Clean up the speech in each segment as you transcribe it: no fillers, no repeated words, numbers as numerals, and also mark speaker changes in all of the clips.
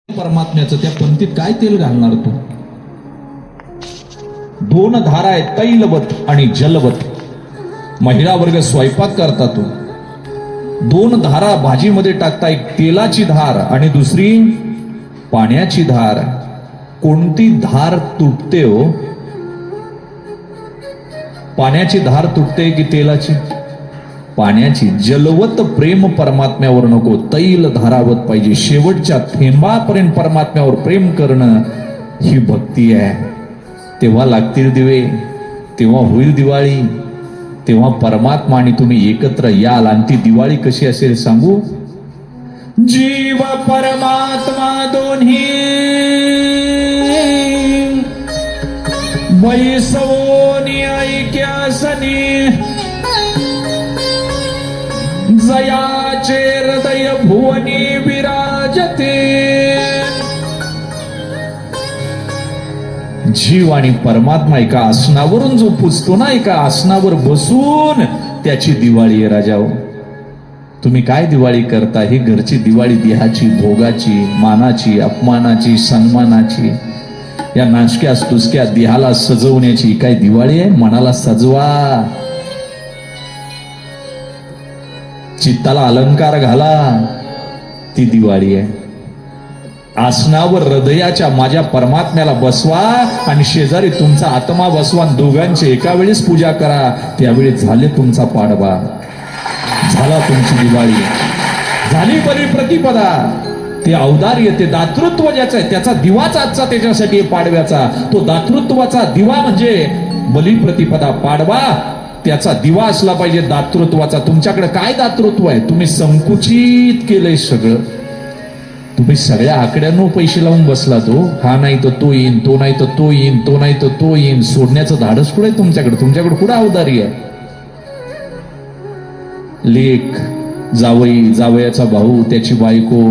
Speaker 1: परमात्म्याचं त्या पंक्तीत काय तेल घालणार तू? दोन धारा आहेत, तैलवत आणि जलवत. महिला वर्ग स्वयंपाक करता तो दोन धारा भाजीमध्ये टाकता, एक तेलाची धार आणि दुसरी पाण्याची धार. कोणती धार तुटते हो? पाण्याची धार तुटते की तेलाची? पाण्याची. जलवत प्रेम परमात्म्यावर नको, तैल धारावत पाहिजे. शेवटच्या थेंबापर्यंत परमात्म्यावर प्रेम करणं ही भक्ती आहे. तेव्हा लागतील दिवे, तेव्हा होईल दिवाळी, तेव्हा परमात्मा आणि तुम्ही एकत्र याल. आणि ती दिवाळी कशी असेल सांगू? जीव परमात्मा दोन्ही बैसवोनी ऐक्यासनी, जयाचे हृदय भुवनी विराजते. जीव आणि परमात्मा एका आसनावरून जो पुजतो ना, एका आसनावर बसून त्याची दिवाळी आहे राजाओ. तुम्ही काय दिवाळी करता? ही घरची दिवाळी देहाची, भोगाची, मानाची, अपमानाची, सन्मानाची, या नाशक्या तुसक्या देहाला सजवण्याची काय दिवाळी आहे? मनाला सजवा, चित्ताला अलंकार घाला, ती दिवाळी आहे. आसनावर हृदयाच्या माझ्या परमात्म्याला बसवा आणि शेजारी तुमचा आत्मा बसवा. दोघांची एका वेळेस पूजा करा. त्यावेळी झाले तुमचा पाडवा, झाला तुमची दिवाळी, झाली बलिप्रतिपदा. ते औदार्य, ते दातृत्व ज्याचं आहे त्याचा दिवाच आजचा त्याच्यासाठी पाडव्याचा. तो दातृत्वाचा दिवा म्हणजे बलिप्रतिपदा, पाडवा. त्याचा दिवा असला पाहिजे दातृत्वाचा. तुमच्याकडे काय दातृत्व आहे? तुम्ही संकुचित केलंय सगळं. तुम्ही सगळ्या आकड्यांवर पैसे लावून बसला. तो हा नाही तर तो येईन, तो नाही तर तो येईन, तो नाही तर तो येईन. सोडण्याचं धाडस कुठे आहे तुमच्याकडे? तुमच्याकडे कुठं अवदारी आहे? लेक, जावई, जावयाचा भाऊ, त्याची बायको,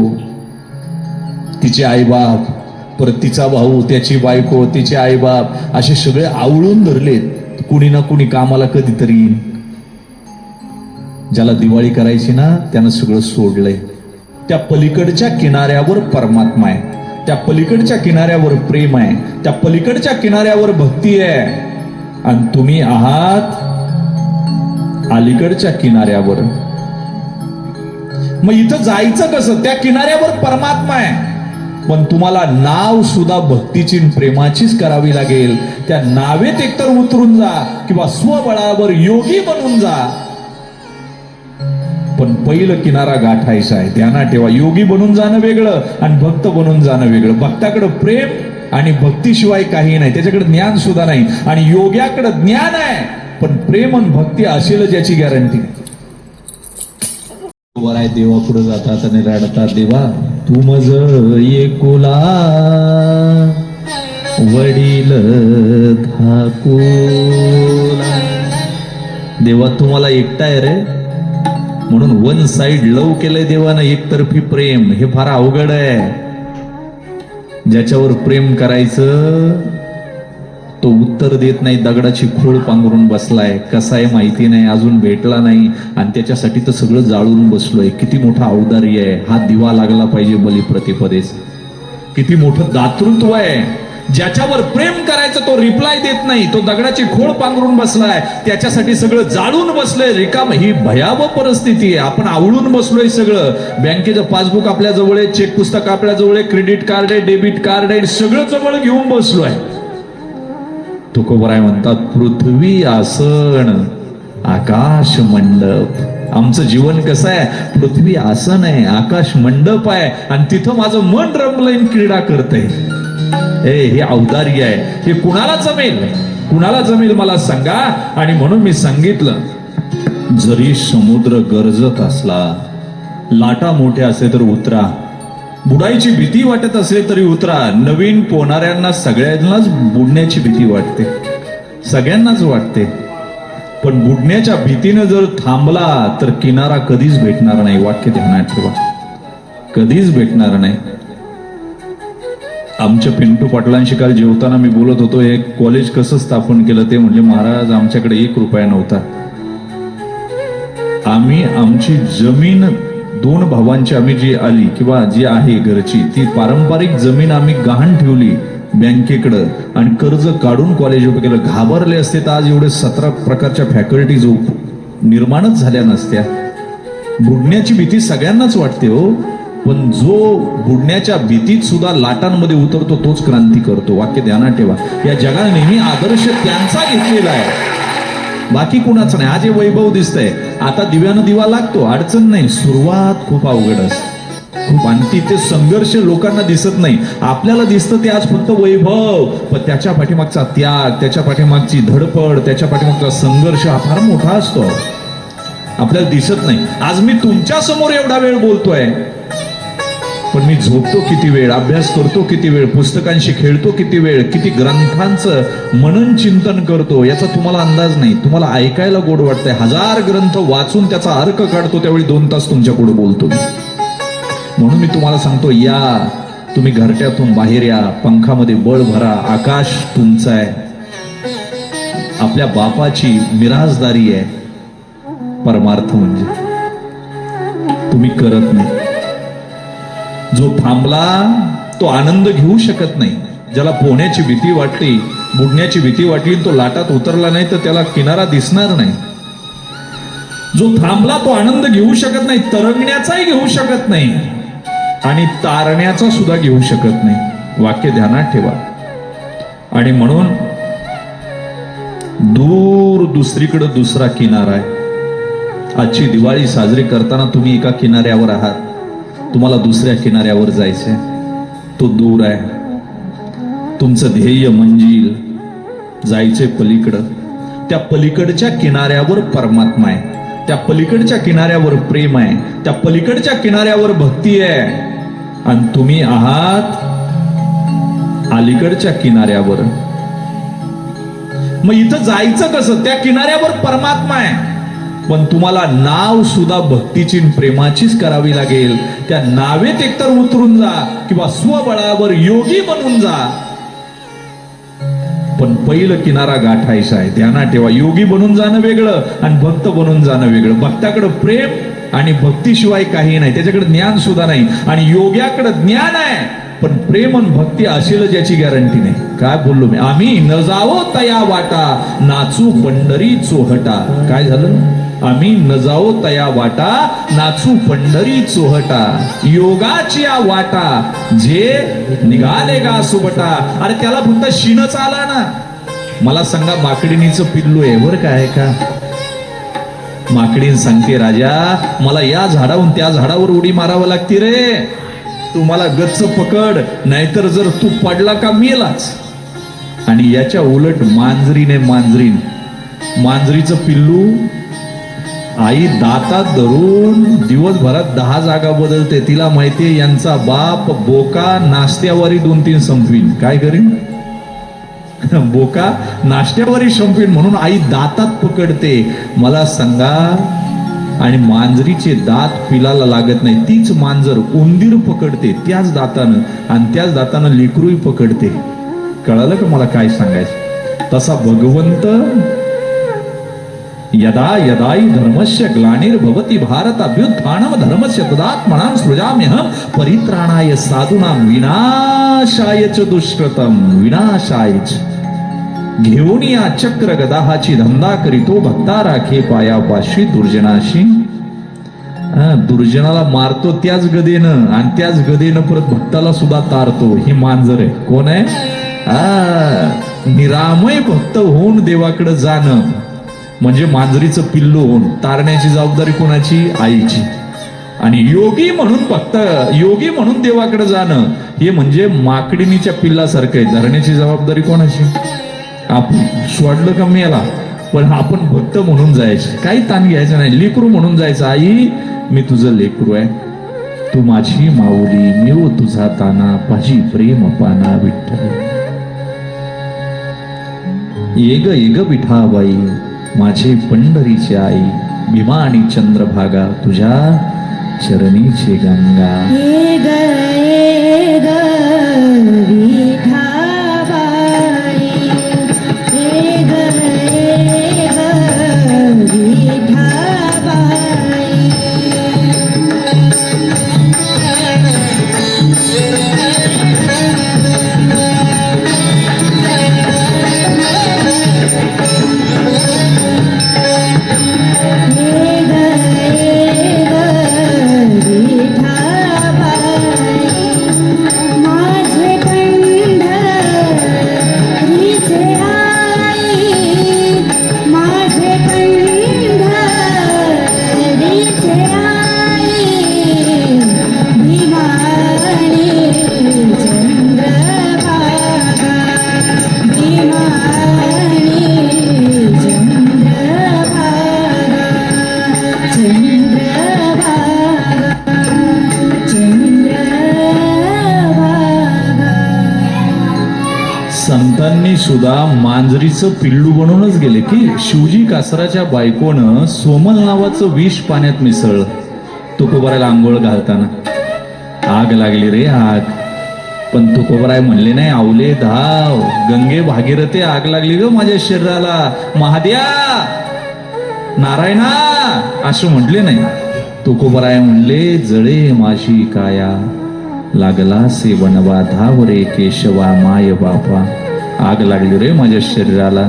Speaker 1: तिचे आईबाप, परत तिचा भाऊ, त्याची बायको, तिचे आईबाप, असे सगळे आवळून धरलेत. कुणी ना कुणी कामाला कधीतरी. ज्याला दिवाळी करायची ना त्यानं सगळं सोडलंय. त्या पलीकडच्या किनाऱ्यावर परमात्मा आहे, त्या पलीकडच्या किनाऱ्यावर प्रेम आहे, त्या पलीकडच्या किनाऱ्यावर भक्ती आहे. आणि तुम्ही आहात अलीकडच्या किनाऱ्यावर. मग इथं जायचं कसं? त्या किनाऱ्यावर परमात्मा आहे, पण तुम्हाला नाव सुद्धा भक्तीची प्रेमाचीच करावी लागेल. त्या नावेत एकतर उतरून जा किंवा स्वबळावर योगी बनून जा. पण पहिलं किनारा गाठायचा आहे. ध्यानात ठेवा, योगी बनून जाणं वेगळं आणि भक्त बनून जाणं वेगळं. भक्ताकडे प्रेम आणि भक्तीशिवाय काही नाही, त्याच्याकडे ज्ञान सुद्धा नाही. आणि योग्याकडे ज्ञान आहे पण प्रेम आणि भक्ती असेल ज्याची गॅरंटी. वर आहे देवा पुढे जातात आणि रडतात, देवा तू मज एकुला वडील धाकुला. देवा तुम्हाला एकटा आहे रे, म्हणून वन साइड लव केलंय देवानं, एकतर्फी प्रेम. हे फार अवघड आहे. ज्याच्यावर प्रेम करायचं तो उत्तर देत नाही, दगडाची खोळ पांघरून बसलाय. कसा आहे माहिती नाही, अजून भेटला नाही आणि त्याच्यासाठी तर सगळं जाळून बसलोय. किती मोठा औदार्य आहे. हा दिवा लागला पाहिजे बलिप्रतिपदेस. किती मोठं दातृत्व आहे. ज्याच्यावर प्रेम करायचं तो रिप्लाय देत नाही, तो दगडाची खोळ पांघरून बसलाय, त्याच्यासाठी सगळं जाळून बसलंय. रिकाम. ही भयावह परिस्थिती आहे. आपण आवळून बसलोय सगळं. बँकेचं पासबुक आपल्या जवळ आहे, चेक पुस्तक आपल्या जवळ आहे, क्रेडिट कार्ड आहे, डेबिट कार्ड आहे, सगळं जवळ घेऊन बसलोय. तुकोबराय म्हणतात, पृथ्वी आसन आकाश मंडप. आमचं जीवन कसं आहे? पृथ्वी आसन आहे, आकाश मंडप आहे आणि तिथं माझं मन रमलंय, क्रीडा करतंय. हे औदार्य आहे. हे कुणाला जमेल? कुणाला जमेल मला सांगा. आणि म्हणून मी सांगितलं, जरी समुद्र गरजत असला, लाटा मोठ्या असले तर उतरा, बुडायची भीती वाटत असले तरी उतरा. नवीन पोहणाऱ्यांना सगळ्यांनाच बुडण्याची भीती वाटते, सगळ्यांनाच वाटते. पण बुडण्याच्या भीतीनं जर थांबला तर किनारा कधीच भेटणार नाही. वाक्य ध्यानात ठेवा, कधीच भेटणार नाही. आमच्या पिंटू पाटलांशी काल जेवताना मी बोलत होतो, हे कॉलेज कसं स्थापन केलं. ते म्हणले, महाराज आमच्याकडे 1 रुपया नव्हता. आम्ही आमची जमीन 2 भावांची आम्ही जी आली किंवा जी आहे घरची ती पारंपरिक जमीन आम्ही गहाण ठेवली बँकेकडं आणि कर्ज काढून कॉलेज उभं केलं. घाबरले असते तर आज एवढे 17 प्रकारच्या फॅकल्टीज निर्माणच झाल्या नसत्या. बुडण्याची भीती सगळ्यांनाच वाटते हो, पण जो बुडण्याच्या भीतीत सुद्धा लाटांमध्ये उतरतो तोच क्रांती करतो. वाक्य ध्यानात ठेवा. या जगाने नेहमी आदर्श त्यांचा घेतलेला आहे, बाकी कुणाच नाही. आज हे वैभव दिसतंय, आता दिव्यानं दिवा लागतो, अडचण नाही. सुरुवात खूप अवघड असते खूप, आणि ते संघर्ष लोकांना दिसत नाही. आपल्याला दिसतं ते आज फक्त वैभव, पण त्याच्या पाठीमागचा त्याग, त्याच्या पाठीमागची धडपड, त्याच्या पाठीमागचा संघर्ष हा फार मोठा असतो, आपल्याला दिसत नाही. आज मी तुमच्या समोर एवढा वेळ बोलतोय, पण मी झोपतो किती वेळ, अभ्यास करतो किती वेळ, पुस्तकांशी खेळतो किती वेळ, किती ग्रंथांचं मनन चिंतन करतो याचा तुम्हाला अंदाज नाही. तुम्हाला ऐकायला गोड वाटतंय. 1000 ग्रंथ वाचून त्याचा अर्थ काढतो त्यावेळी 2 तास तुमच्या पुढे बोलतो. म्हणून मी तुम्हाला सांगतो, या तुम्ही घरट्यातून बाहेर या, पंखामध्ये बळ भरा. आकाश तुमचं आहे, आपल्या बापाची मिराजदारी आहे. परमार्थ म्हणजे तुम्ही करत नाही. जो थांबला तो आनंद घेऊ शकत नाही. ज्याला पोहण्याची भीती वाटते, बुडण्याची भीती वाटली, तो लाटात उतरला नाही तर त्याला किनारा दिसणार नाही. जो थांबला तो आनंद घेऊ शकत नाही, तरंगण्याचाही घेऊ शकत नाही आणि तारण्याचा सुद्धा घेऊ शकत नाही. वाक्य ध्यानात ठेवा. आणि म्हणून दूर दुसरीकडे दुसरा किनारा आहे. आजची दिवाळी साजरी करताना तुम्ही एका किनाऱ्यावर आहात, तुम्हाला दुसऱ्या किनाऱ्यावर जायचंय, तो दूर आहे. तुमचं ध्येय मंजिल जायचंय पलीकडं. त्या पलीकडच्या किनाऱ्यावर परमात्मा आहे, त्या पलीकडच्या किनाऱ्यावर प्रेम आहे, त्या पलीकडच्या किनाऱ्यावर भक्ती आहे. आणि तुम्ही आहात अलीकडच्या किनाऱ्यावर. मग इथं जायचं कसं? त्या किनाऱ्यावर परमात्मा आहे, पण तुम्हाला नाव सुद्धा भक्तीची प्रेमाचीच करावी लागेल. त्या नावेत एकतर उतरून जा किंवा स्वबळावर योगी बनून जा, पण पहिलं किनारा गाठायचा आहे. ध्यानात ठेवा. योगी बनून जाणं वेगळं आणि भक्त बनून जाणं वेगळं. भक्ताकडे प्रेम आणि भक्तीशिवाय काही नाही, त्याच्याकडे ज्ञान सुद्धा नाही. आणि योग्याकडे ज्ञान आहे पण प्रेम आणि भक्ती असेल ज्याची गॅरंटी नाही. काय बोललो मी? आम्ही न जावो तया वाटा, नाचू पंढरी चोहटा. काय झालं? आम्ही न जाओ तया वाटा, नाचू पंढरी चोहटा. योगाची या वाटा जे निघाले गा सुबटा. अरे त्याला फक्त शिनच आला ना. मला सांगा, माकडिणीचं पिल्लू आहे बरं काय का? माकडीन सांगते, राजा मला या झाडावरून त्या झाडावर उडी मारावं लागते रे, तू मला गच्च पकड, नाहीतर जर तू पडला का मेलाच. आणि याच्या उलट मांजरीचं पिल्लू आई दातात धरून दिवसभरात 10 जागा बदलते. तिला माहितीये यांचा बाप बोका नाश्त्यावरी 2-3 संपवीन. काय करीन? बोका नाश्त्यावरी संपवीन म्हणून आई दातात पकडते. मला सांगा, आणि मांजरीचे दात पिलाला लागत नाही. तीच मांजर उंदीर पकडते त्याच दातानं, आणि त्याच दातानं लेकरूही पकडते. कळालं का मला काय सांगायचं? तसा भगवंत यदा यदाई धर्मस्य ग्लानिर्भवति भारत अभ्युत्थानम धर्मस्य तदात्मनां सृजाम्यहं परित्राणाय साधूनां विनाशाय च दुष्कृतम. विनाशाय घेऊन या चक्र गदाहाची धंदा करीतो, भक्ता राखे पायापाशी दुर्जनाशी. दुर्जनाला मारतो त्याच गदेनं, आणि त्याच गदेनं परत भक्ताला सुद्धा तारतो. ही मांजर आहे. कोण आहे? निरामय भक्त होऊन देवाकडे जाणं म्हणजे मांजरीचं पिल्लू होऊन. तारण्याची जबाबदारी कोणाची? आईची. आणि योगी म्हणून देवाकडे जाणं हे म्हणजे माकडिणीच्या पिल्लासारखं आहे. धरण्याची जबाबदारी कोणाची? आपण. सोडलं का मेला, पण आपण भक्त म्हणून जायचं, काही ताण घ्यायचं नाही. लेकरू म्हणून जायचं. आई मी तुझं लेकरू आहे, तू माझी माऊली, मी तुझा ताना, माझी प्रेम पाना विठ्ठल. येग येग विठाबाई माझे पंढरीची आई, भीमा आणि चंद्रभागा तुझ्या चरणीची गंगा. संतांनी सुद्धा मांजरीचं पिल्लू बनवूनच गेले की शिवजी कासराच्या बायकोनं सोमल नावाचं विष पाण्यात मिसळलं तुकोबरायला आंघोळ घालताना. आग लागली रे आग. पण तुकोबराय म्हणले नाही, आवले धाव गंगे भागीरथे आग लागली ग माझ्या शरीराला, महाद्या नारायणा असं म्हटले नाही. तुकोबराय म्हणले, जळे माझी काया लागला से बनवा धाव रे केशवा माय बापा. आग लागली रे माझ्या शरीराला.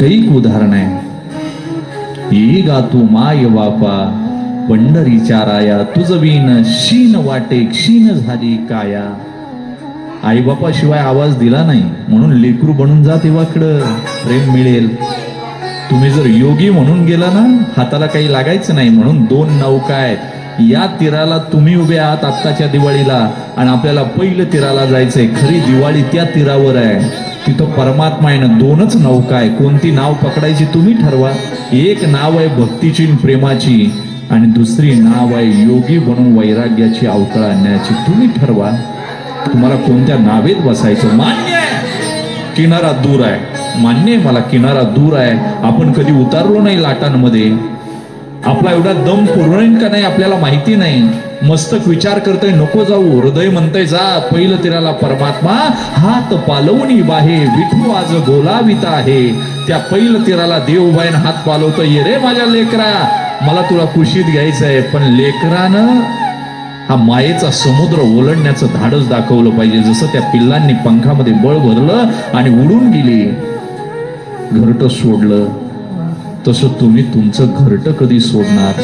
Speaker 1: कैक उदाहरण आहे. ये गातू माय बापा पंढरीच्या राया, तुझ विण शीन वाटे क्षीण झाली काया. आई बापा शिवाय आवाज दिला नाही म्हणून लेकरू बनून जा देवाकडं, प्रेम मिळेल. तुम्ही जर योगी म्हणून गेला ना, हाताला काही लागायचं नाही म्हणून 2 नौका आहेत. या तीराला तुम्ही उभे आहात आत्ताच्या दिवाळीला आणि आपल्याला पहिलं तीराला जायचंय. खरी दिवाळी त्या तीरावर आहे, तिथं परमात्मा आहे ना. 2च नौका आहे. कोणती नाव पकडायची तुम्ही ठरवा. एक नाव आहे भक्तीची प्रेमाची आणि दुसरी नाव आहे योगी बनून वैराग्याची अवतळ आणण्याची. तुम्ही ठरवा तुम्हाला कोणत्या नावेत बसायचं. मान्य आहे किनारा दूर आहे, मान्य आहे मला किनारा दूर आहे. आपण कधी उतारलो नाही लाटांमध्ये. आपला एवढा दम पुरवेल का नाही आपल्याला माहिती नाही. मस्तक विचार करतोय नको जाऊ, हृदय म्हणतंय जा. पहिलं तीराला परमात्मा हात पालवणी बाहे, विठू आज बोलाविता आहे. त्या पहिलं तीराला देव उभायन हात पालवतो, ये रे माझ्या लेकरा मला तुला कुशीत घ्यायचंय. पण लेकरानं हा मायेचा समुद्र ओलांडण्याचं धाडस दाखवलं पाहिजे. जसं त्या पिल्लांनी पंखामध्ये बळ भरलं आणि उडून गेली, घरटं सोडलं, तसं तुम्ही तुमचं घरटं कधी सोडणार.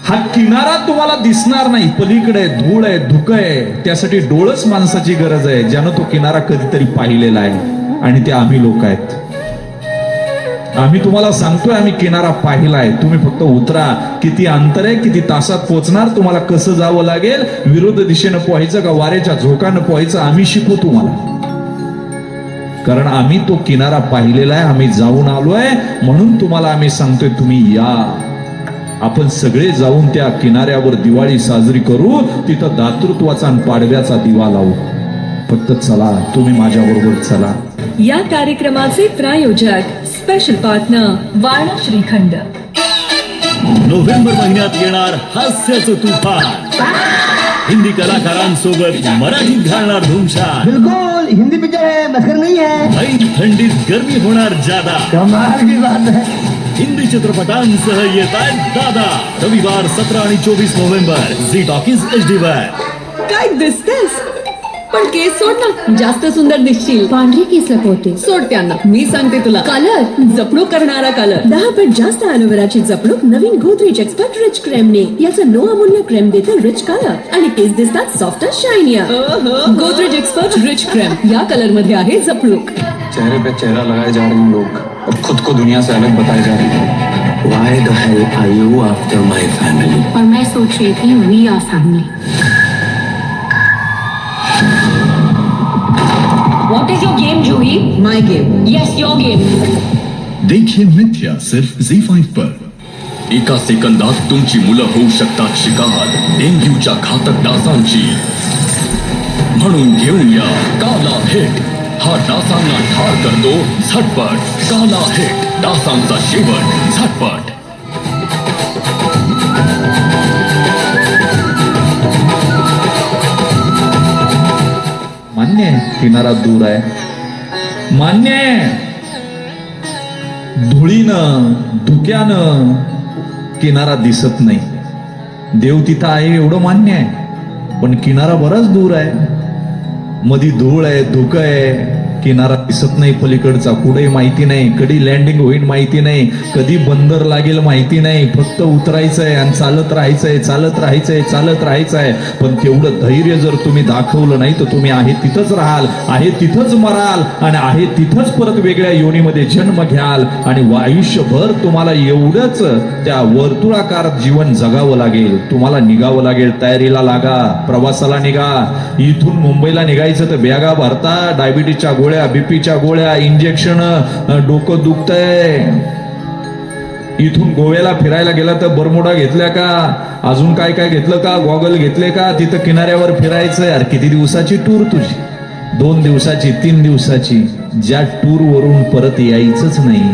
Speaker 1: हा किनारा तुम्हाला दिसणार नाही. पलीकडे धूळ आहे, धुकं आहे. त्यासाठी डोळच माणसाची गरज आहे, ज्यानं तो किनारा कधीतरी पाहिलेला आहे. आणि ते आम्ही लोक आहेत. आम्ही तुम्हाला सांगतोय आम्ही किनारा पाहिलाय. तुम्ही फक्त उतरा. किती अंतर आहे, किती तासात पोहोचणार, तुम्हाला कसं जावं लागेल, विरुद्ध दिशेनं पोहायचं का वाऱ्याच्या झोकानं पोहायचं, आम्ही शिकू तुम्हाला. कारण आम्ही तो किनारा पाहिलेला आहे, आम्ही जाऊन आलोय. म्हणून तुम्हाला आम्ही सांगतोय तुम्ही या. आपण सगळे जाऊन त्या किनाऱ्यावर दिवाळी साजरी करू. तिथं दातृत्वाचा आणि पाडव्याचा दिवा लावू. फक्त चला, तुम्ही माझ्या बरोबर चला.
Speaker 2: या कार्यक्रमाचे प्रायोजक special partner Warna shrikhand.
Speaker 3: November महिन्यात येणार हास्याचं तुफान. हिंदी कलाकारांसोबत मराठीत घालणार धुमशान.
Speaker 4: बिल्कुल हिंदी पिक्चर है, मस्कर नहीं है.
Speaker 3: ऐन थंडीत गरमी होणार जादा.
Speaker 4: कमाल की बात है.
Speaker 3: हिंदी चित्रपटांसह येत आहेत दादा. रविवार 17 आणि 24 नोव्हेंबर झी टॉकीज HD वर.
Speaker 2: काय दिसतेस? पण केस सोड ना, जास्त सुंदर दिसशील.
Speaker 5: पांढरी केस लपवते.
Speaker 2: सोड त्यांना, मी सांगते तुला.
Speaker 5: कलर
Speaker 2: जपणूक करणारा कलर.
Speaker 5: 10 पट जास्त ॲलोवेराची जपणूक नवीन गोदरेज एक्सपर्ट रिच क्रीमने. याचं नो अमोनिया क्रीम देते रिच कलर आणि केस दिसतात soft and shinier.
Speaker 2: Godrej expert rich cream या कलर मध्ये आहे जपणूक.
Speaker 6: चेहरे पे चेहरा लगाए जा रहे हैं लोग और खुद को दुनिया से अलग बताए जा रहे हैं. Why the hell are you after my family?
Speaker 5: और मैं सोच रही थी we are family.
Speaker 2: What is your game, Juhi? My game. Yes, your game.
Speaker 7: देखिए मिथ्या सिर्फ झी5 पर.
Speaker 8: एका सेकंदात तुमची मुलं होऊ शकतात शिकार डेंग्यूच्या घातक डासांची. म्हणून घेऊन या काला हिट. हा डासांना ठार करतो झटपट. काला हिट, डासांचा शेवट झटपट.
Speaker 1: मान्य आहे किनारा दूर आहे, मान्य आहे. धुळीनं धुक्यानं किनारा दिसत नाही. देव तिथं आहे एवढं मान्य आहे, पण किनारा बराच दूर आहे. मधी धूळ आहे, धुकं आहे, किनारा दिसत नाही पलीकडचा. कुठे माहिती नाही, कधी लँडिंग होईल माहिती नाही, कधी बंदर लागेल माहिती नाही. फक्त उतरायचंय आणि चालत राहायचंय, चालत राहायचंय, चालत राहायचंय. पण तेवढं धैर्य जर तुम्ही दाखवलं नाही तर तुम्ही आहे तिथंच राहाल, आहे तिथंच मराल आणि आहे तिथंच परत वेगळ्या योनीमध्ये जन्म घ्याल. आणि आयुष्यभर तुम्हाला एवढंच त्या वर्तुळाकार जीवन जगावं लागेल. तुम्हाला निघावं लागेल. तयारीला लागा, प्रवासाला निघा. इथून मुंबईला निघायचं तर बॅगा भरता, डायबिटीसच्या गोळ्या, बीपीच्या गोळ्या, इंजेक्शन, डोकं दुखतंय. इथून गोव्याला फिरायला गेला तर बरमुडा घेतल्या का, अजून काय काय घेतलं का, गॉगल घेतले का, तिथं किनाऱ्यावर फिरायचं. यार किती दिवसाची टूर तुझी, 2 दिवसाची, 3 दिवसाची. ज्या टूर वरून परत यायचंच नाही,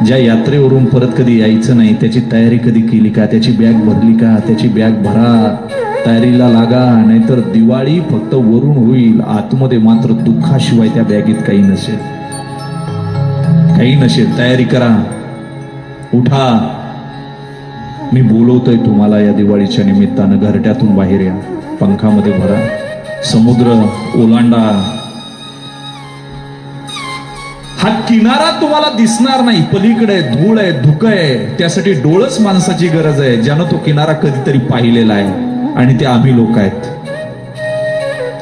Speaker 1: ज्या यात्रेवरून परत कधी यायचं नाही, त्याची तयारी कधी केली का, त्याची बॅग भरली का, त्याची बॅग भरा, तयारीला लागा. नाहीतर दिवाळी फक्त वरून होईल, आतमध्ये मात्र दुःखाशिवाय त्या बॅगेत काही नसेल, काही नसेल. तयारी करा, उठा. मी बोलवतोय तुम्हाला या दिवाळीच्या निमित्तानं, घरट्यातून बाहेर या, पंखामध्ये भरा, समुद्र ओलांडा. हा किनारा तुम्हाला दिसणार नाही, पलीकडे धूळ आहे, धुकं आहे. त्यासाठी डोळच माणसाची गरज आहे, ज्यानं तो किनारा कधीतरी पाहिलेला आहे, आणि ते आम्ही लोक आहेत.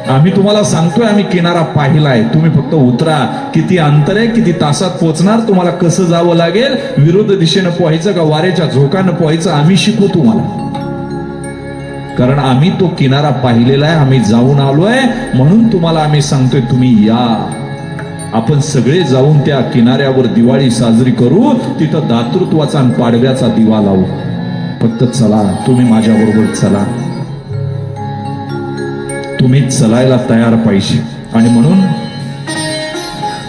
Speaker 1: आम्ही तुम्हाला सांगतोय, आम्ही किनारा पाहिलाय. तुम्ही फक्त उतरा. किती अंतर आहे, किती तासात पोहोचणार, तुम्हाला कसं जावं लागेल, विरुद्ध दिशेनं पोहायचं का वाऱ्याच्या झोकानं पोहायचं, आम्ही शिकू तुम्हाला. कारण आम्ही तो किनारा पाहिलेला आहे, आम्ही जाऊन आलोय. म्हणून तुम्हाला आम्ही सांगतोय, तुम्ही या. आपण सगळे जाऊन त्या किनाऱ्यावर दिवाळी साजरी करू, तिथं दातृत्वाचा आणि पाडव्याचा दिवा लावू. फक्त चला, तुम्ही माझ्या बरोबर चला. तुम्ही चलायला तयार पाहिजे. आणि म्हणून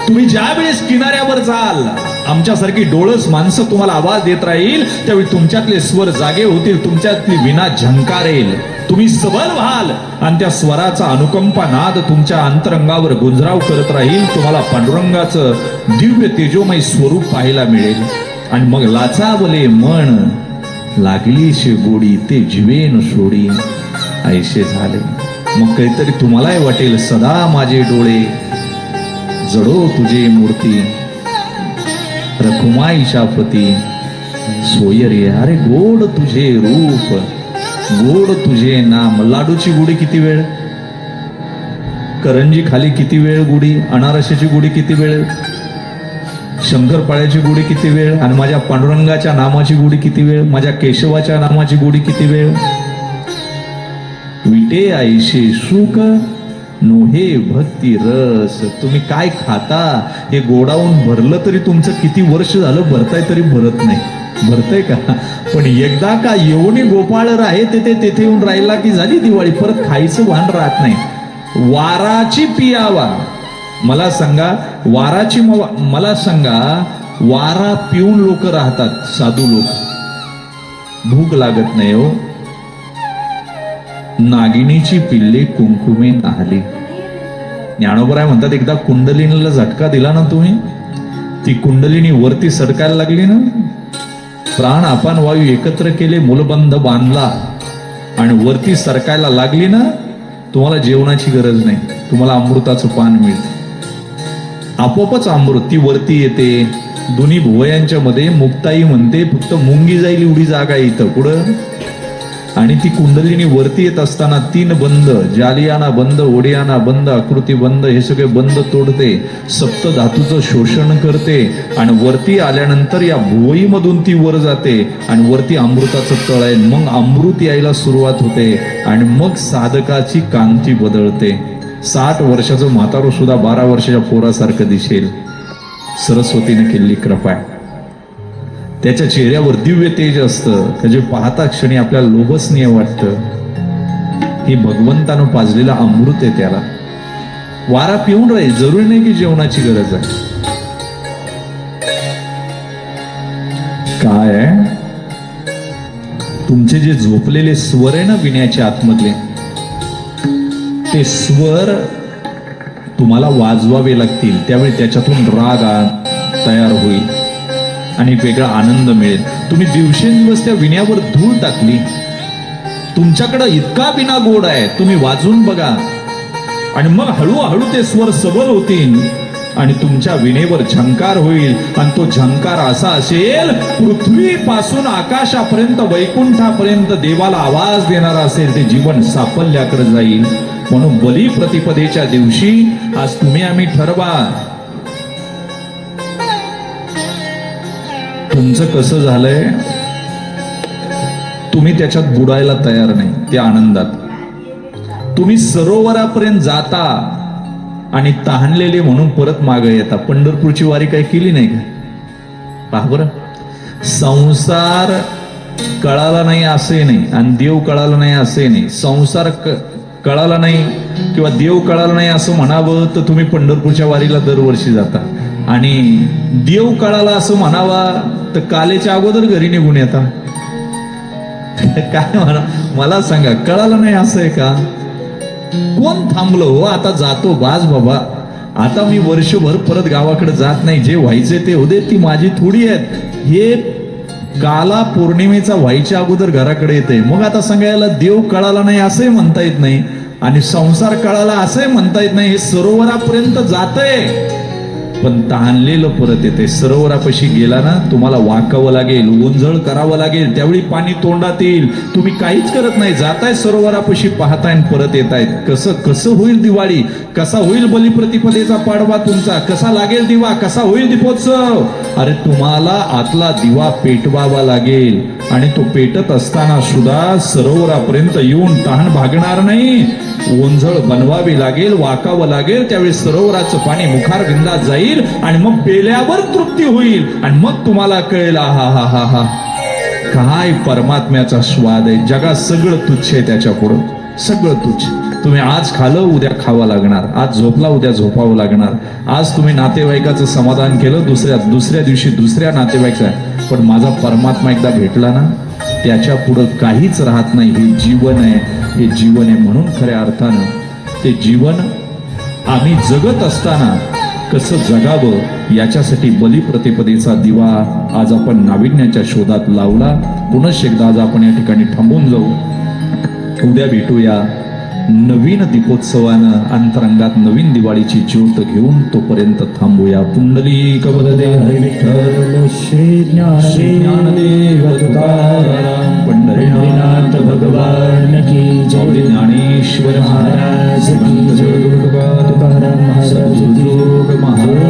Speaker 1: तुम्ही ज्या वेळेस किनाऱ्यावर जाल, आमच्यासारखी डोळस माणसं तुम्हाला आवाज देत राहील, त्यावेळी तुमच्यातले स्वर जागे होतील, तुमच्यातली विना झंकारेल, तुम्ही सबल व्हाल, आणि त्या स्वराचा अनुकंपा नाद तुमच्या अंतरंगावर गुंजराव करत राहील. तुम्हाला पांडुरंगाचं दिव्य तेजोमय स्वरूप पाहायला मिळेल. आणि मग लाचावले मन लागली शे गोडी, ते जीवेन सोडी ऐसे झाले. मग काहीतरी तुम्हालाही वाटेल, सदा माझे डोळे जडो तुझे मूर्ती, रखुमाई शापती सोय रे. अरे गोड तुझे रूप, गोड तुझे नाम. लाडूची गुढी किती वेळ, करंजी खाली किती वेळ गुढी, अनारशाची गुढी किती वेळ, शंकरपाळ्याची गुढी किती वेळ, आणि माझ्या पांडुरंगाच्या नामाची गुढी किती वेळ, माझ्या केशवाच्या नामाची गुढी किती वेळ. विटे आईशे सुख नोहे भक्ती रस. तुम्ही काय खाता, हे गोडाऊन भरलं तरी तुमचं किती वर्ष झालं भरताय तरी भरत नाही. भरतय का? पण एकदा का येऊन गोपाळ राहे तेथे येऊन राहिला की झाली दिवाळी. परत खायचं वाण राहत नाही. वाराची पियावा. मला सांगा, वाराची मला सांगा, वारा पिऊन लोक राहतात, साधू लोक. भूक लागत नाही हो. नागिनीची पिल्ले कुंकुमे नाहली. ज्ञानोबराय म्हणतात, एकदा कुंडलिनीला झटका दिला ना तुम्ही, ती कुंडलिनी वरती सरकायला लागली ना, प्राण अपान वायू एकत्र केले, मूलबंध बांधला आणि वरती सरकायला लागली ना, तुम्हाला जेवणाची गरज नाही, तुम्हाला अमृताचं पान मिळते. आपोआपच अमृत ती वरती येते. दोन्ही भुवयांच्या मध्ये मुक्ताई म्हणते, फक्त मुंगी जाईल एवढी जागा इथं पुढं. आणि ती कुंडलिनी वरती येत असताना 3 बंद, जालियाना बंद, ओडियाना बंद, आकृती बंद, हे सगळे बंद तोडते, सप्त धातूचं शोषण करते आणि वरती आल्यानंतर या भुवईमधून ती वर जाते आणि वरती अमृताचं तळ आहे. मग अमृत यायला सुरुवात होते आणि मग साधकाची कांती बदलते. 60 वर्षाचं म्हातारो सुद्धा 12 वर्षाच्या पोरासारखं दिसेल. सरस्वतीने केलेली कृपा आहे. त्याच्या चेहऱ्यावर दिव्य तेज असतं, त्याचे पाहता क्षणी आपल्याला लोभसनीय वाटतं. हे भगवंतानं पाजलेलं अमृत आहे. त्याला वारा पिऊन राहील, जरुरी नाही की जेवणाची गरज आहे. काय आहे, तुमचे जे झोपलेले स्वर आहे ना विण्याच्या आतमधले, ते स्वर तुम्हाला वाजवावे लागतील. त्यावेळी त्याच्यातून राग तयार होईल आणि एक वेगळा आनंद मिळेल. तुम्ही दिवसेंदिवस त्या विण्यावर धूळ टाकली. तुमच्याकडे इतका विना गोड आहे, तुम्ही वाजून बघा आणि मग हळूहळू ते स्वर सबल होतील आणि तुमच्या विणेवर झंकार होईल. आणि तो झंकार असा असेल, पृथ्वीपासून आकाशापर्यंत, वैकुंठापर्यंत देवाला आवाज देणारा असेल. ते जीवन साफल्याकडे जाईल. म्हणून बली प्रतिपदेच्या दिवशी आज तुम्ही आम्ही ठरवा, तुमचं कसं झालंय. तुम्ही त्याच्यात बुडायला तयार नाही. त्या आनंदात तुम्ही सरोवरापर्यंत जाता आणि तहानलेले म्हणून परत मागे येता. पंढरपूरची वारी काही केली नाही का? पहा बरं, संसार कळाला नाही असे नाही आणि देव कळाला नाही असे नाही. संसार कळाला नाही किंवा देव कळाला नाही असं म्हणावं तर तुम्ही पंढरपूरच्या वारीला दरवर्षी जाता, आणि देव कळाला असं म्हणावा तर कालेच्या अगोदर घरी निघून येता. काय म्हणा, मला सांगा, कळालं नाही असं आहे का? कोण थांबलो हो? आता जातो बाज बाबा, आता मी वर्षभर परत गावाकडे जात नाही. जे व्हायचे ते होते, ती माझी थोडी आहेत. हे काला पौर्णिमेचा व्हायच्या अगोदर घराकडे येते. मग आता सांगायला देव कळाला नाही असंही म्हणता येत नाही आणि संसार कळाला असंही म्हणता येत नाही. हे सरोवरापर्यंत जातंय पण ताणलेलं परत येते. सरोवरापाशी गेला ना, तुम्हाला वाकावं लागेल, ओंजळ करावं लागेल, त्यावेळी पाणी तोंडात येईल. तुम्ही काहीच करत नाही, जाताय सरोवरापाशी, पाहताय परत येतायत. कसं होईल दिवाळी, कसा होईल बलिप्रतिपदेचा पाडवा तुमचा, कसा लागेल दिवा, कसा होईल दीपोत्सव? अरे तुम्हाला आतला दिवा पेटवावा लागेल आणि तो पेटत असताना सुद्धा सरोवरापर्यंत येऊन तहान भागणार नाही. ओंजळ बनवावी लागेल, वाकावं लागेल, त्यावेळी सरोवराचं पाणी मुखार विंदात जाईल आणि मग पेल्यावर तृप्ती होईल आणि मग तुम्हाला कळेल, हा हा हा हा काय परमात्म्याचा स्वाद आहे. जगात सगळं तुच्छ आहे त्याच्या पुढं, सगळं तुच्छ. तुम्ही आज खाल्लं उद्या खावं लागणार, आज झोपला उद्या झोपावं लागणार. आज तुम्ही नातेवाईकाचं समाधान केलं, दुसऱ्या दिवशी दुसऱ्या नातेवाईकाचं. पण माझा परमात्मा एकदा भेटला ना, त्याच्या पुढं काहीच राहत नाही. हे जीवन आहे, हे जीवन आहे. म्हणून खऱ्या अर्थानं ते जीवन आम्ही जगत असताना कसं जगावं याच्यासाठी बलिप्रतिपदेचा दिवा आज आपण नाविन्याच्या शोधात लावला. पुनश्च एकदा आज आपण या ठिकाणी थांबून जाऊ. उद्या भेटूया नवीन दीपोत्सवानं, अंतरंगात नवीन दिवाळीची ज्योत घेऊन. तोपर्यंत थांबूया. पुंडलिक वरदे हरी विठ्ठल श्री ज्ञानदेव तुकाराम पंढरीनाथ भगवान की जय. ज्ञानेश्वर महाराज की जय. तुकाराम महाराज की जय.